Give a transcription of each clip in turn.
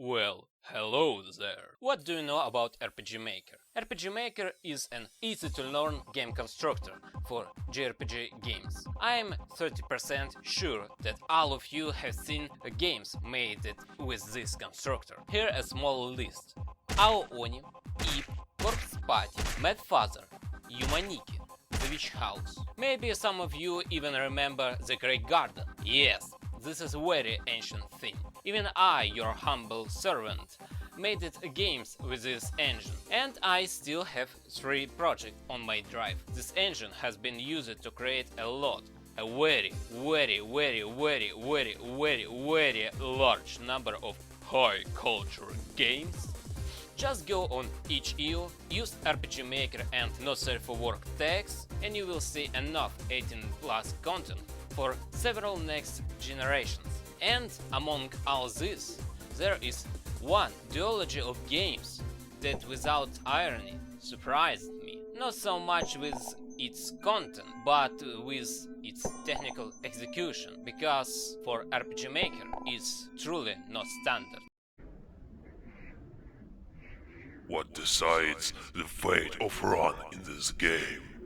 Well, hello there! What do you know about RPG Maker? RPG Maker is an easy-to-learn game constructor for JRPG games. I am 30% sure that all of you have seen games made with this constructor. Here a small list: Aooni, Eve, Corpse Party, Mad Father, Yumaniki, The Witch House. Maybe some of you even remember The Great Garden. Yes, this is a very ancient thing. Even I, your humble servant, made it games with this engine, and I still have 3 projects on my drive. This engine has been used to create a very large number of high culture games. Just go on itch.io, use RPG Maker and not safe for work tags, and you will see enough 18+ content for several next generations. And among all this, there is one duology of games that, without irony, surprised me. Not so much with its content, but with its technical execution, because for RPG Maker it's truly not standard. What decides the fate of Run in this game?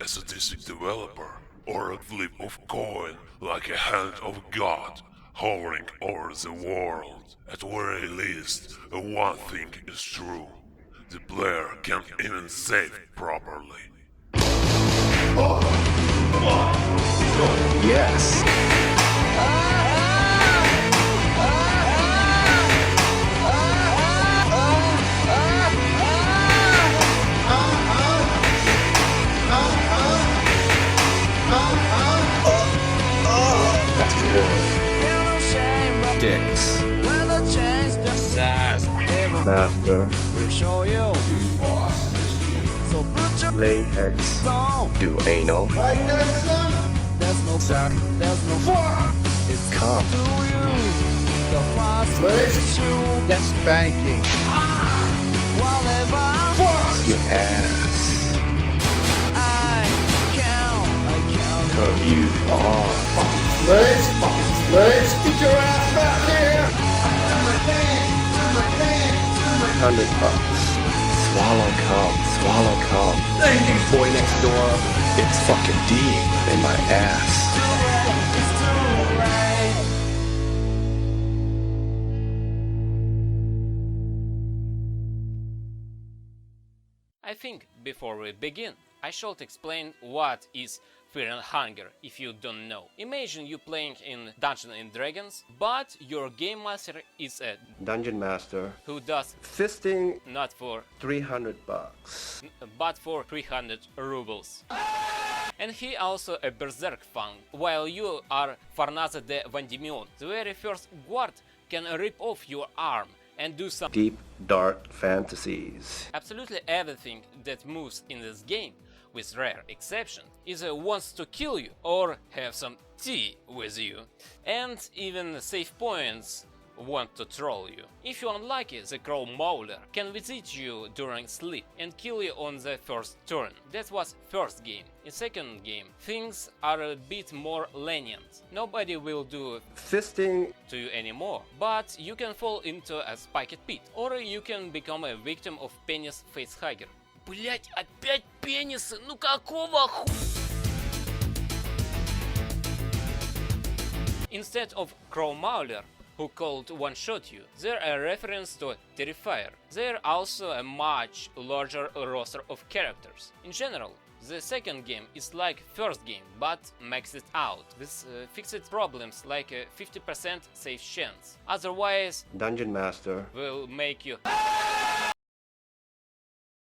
A sadistic developer, or a flip of coin like a hand of God hovering over the world? At very least, one thing is true: the player can't even save properly. Yes. That's good. Dicks. Master. Lay eggs. Do anal. Suck. Come. That's spanking. Your ass. Turn you on. Let's get your ass back here. $100. Swallow cum. Boy next door, it's fucking deep in my ass. I think before we begin, I should explain what is Fear and Hunger if you don't know. Imagine you playing in Dungeons and Dragons, but your game master is a Dungeon Master. who does Fisting not for $300. but for 300 rubles. And he also a berserk fan, while you are Farnaza de Vandimion. The very first guard can rip off your arm and do some Deep, dark fantasies. absolutely everything that moves in this game, with rare exception, either wants to kill you or have some tea with you. And even save points want to troll you. If you're unlucky, the Crow Mauler can visit you during sleep and kill you on the first turn. That was first game. In second game, things are a bit more lenient. Nobody will do Fisting to you anymore, but you can fall into a spiked pit, or you can become a victim of penis facehugger. Блять, опять пенисы, ну какого ху... Instead of Crow Mauler, who could one-shot you, they're a reference to Terrifier. They're also a much larger roster of characters. In general, the second game is like first game, but maxed out, with fixed problems like a 50% save chance. Otherwise, Dungeon Master. will make you...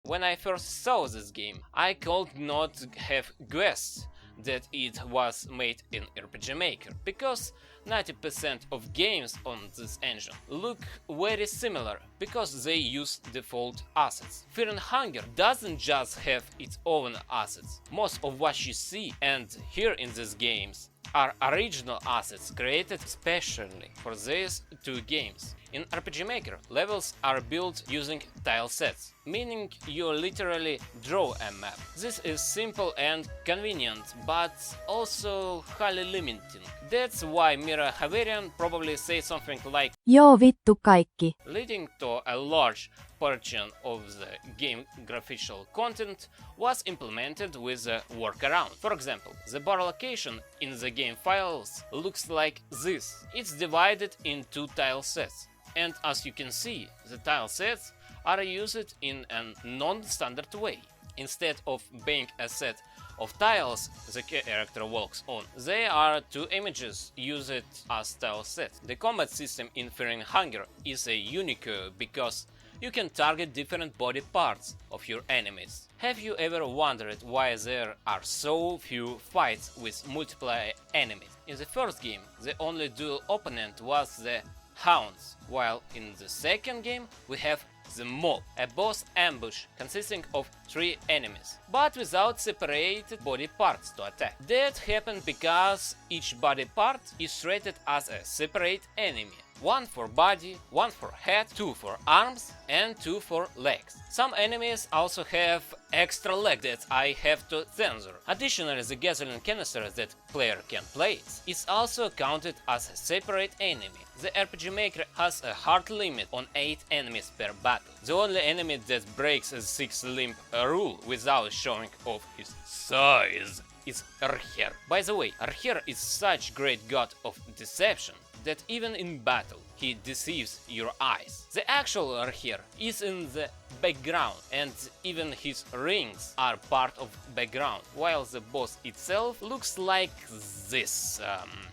When I first saw this game, I could not have guessed that it was made in RPG Maker, because 90% of games on this engine look very similar, because they use default assets. Fear and Hunger doesn't just have its own assets. Most of what you see and hear in these games are original assets created specially for these 2 games. In RPG Maker, levels are built using tile sets, meaning you literally draw a map. This is simple and convenient, but also highly limiting. That's why Mira Haverian probably says something like Joo vittu kaikki. leading to a large portion of the game graphical content was implemented with a workaround. For example, the bar location in the game files looks like this. It's divided in two tile sets, and as you can see, the tile sets are used in a non-standard way. Instead of being a set of tiles the character walks on, they are two images used as tile sets. The combat system in Fearing Hunger is a unique because you can target different body parts of your enemies. Have you ever wondered why there are so few fights with multiple enemies? In the first game, the only dual opponent was the Hounds, while in the second game we have the Mob, a boss ambush consisting of 3 enemies, but without separated body parts to attack. That happened because each body part is treated as a separate enemy. 1 for body, 1 for head, 2 for arms, and 2 for legs. Some enemies also have extra leg that I have to censor. Additionally, the gasoline canister that player can place is also counted as a separate enemy. The RPG Maker has a hard limit on 8 enemies per battle. The only enemy that breaks the 6-limb rule without showing off his size is Archer. By the way, Archer is such great god of deception that even in battle he deceives your eyes. The actual Archer is in the background, and even his rings are part of background, while the boss itself looks like this.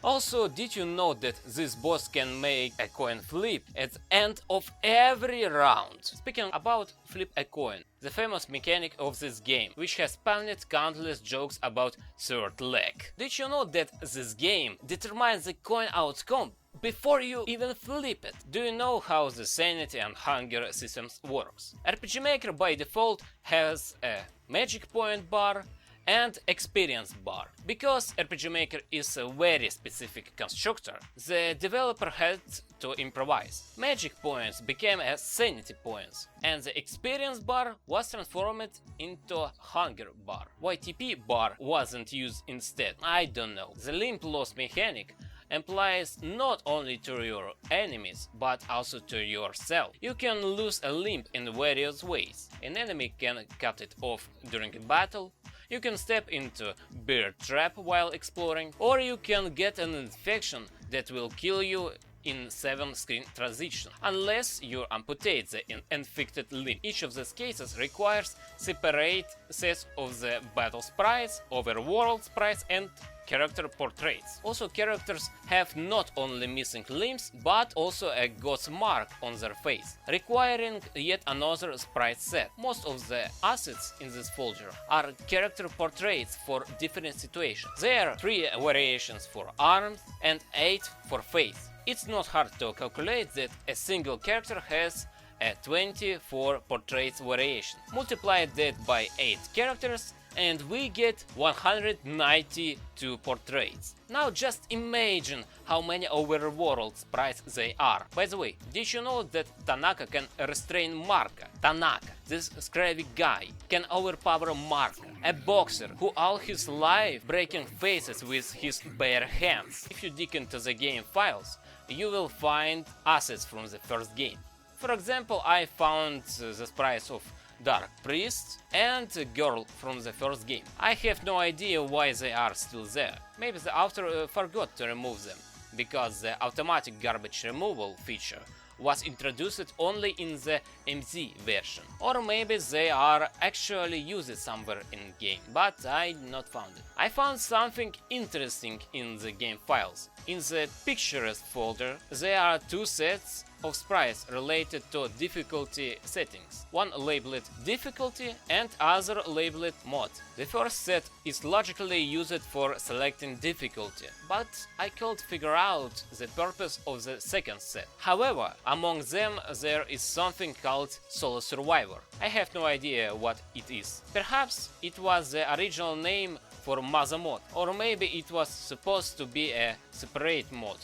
Also, did you know that this boss can make a coin flip at the end of every round? Speaking about flip a coin, the famous mechanic of this game, which has spawned countless jokes about third leg. Did you know that this game determines the coin outcome before you even flip it? Do you know how the sanity and hunger systems works? RPG Maker by default has a magic point bar and experience bar. Because RPG Maker is a very specific constructor, the developer had to improvise. Magic points became as sanity points, and the experience bar was transformed into hunger bar. Why TP bar wasn't used instead, I don't know. The limb loss mechanic applies not only to your enemies, but also to yourself. You can lose a limb in various ways. An enemy can cut it off during a battle, you can step into bear trap while exploring, or you can get an infection that will kill you in 7 screen transition, unless you amputate the infected limb. Each of these cases requires separate sets of the battle sprites, overworld sprites, and character portraits. Also, characters have not only missing limbs, but also a ghost mark on their face, requiring yet another sprite set. Most of the assets in this folder are character portraits for different situations. There are 3 variations for arms and 8 for face. It's not hard to calculate that a single character has a 24 portraits variation. Multiply that by 8 characters and we get 192 portraits. Now just imagine how many overworld sprites they are. By the way, did you know that Tanaka can restrain Marka? Tanaka, this scrappy guy, can overpower Marka, a boxer who all his life breaking faces with his bare hands. If you dig into the game files, you will find assets from the first game. For example, I found the sprites of Dark Priest and a girl from the first game. I have no idea why they are still there. Maybe the author forgot to remove them, because the automatic garbage removal feature was introduced only in the MZ version. Or maybe they are actually used somewhere in game, but I not found it. I found something interesting in the game files. In the pictures folder there are 2 sets of sprites related to difficulty settings. One labeled difficulty and other labeled mod. The first set is logically used for selecting difficulty, but I can't figure out the purpose of the second set. However, among them there is something called Solo Survivor. I have no idea what it is. Perhaps it was the original name for Mother mod, or maybe it was supposed to be a separate mod.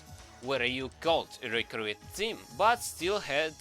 where you could recruit team, but still had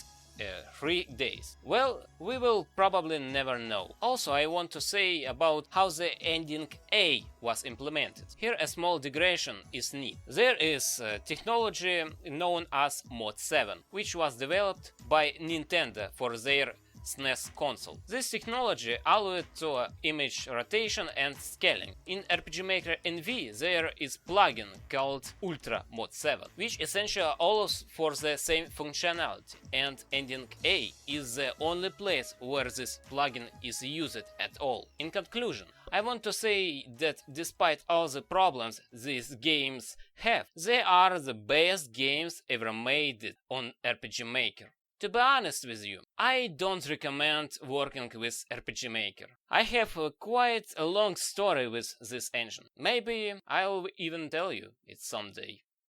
3 days? Well, we will probably never know. Also, I want to say about how the ending A was implemented. Here a small digression is neat. There is technology known as Mod 7, which was developed by Nintendo for their SNES console. This technology allowed to image rotation and scaling. In RPG Maker NV there is plugin called Ultra Mod 7, which essentially allows for the same functionality, and Ending A is the only place where this plugin is used at all. In conclusion, I want to say that despite all the problems these games have, they are the best games ever made on RPG Maker. To be honest with you, I don't recommend working with RPG Maker. I have quite a long story with this engine. Maybe I'll even tell you it someday.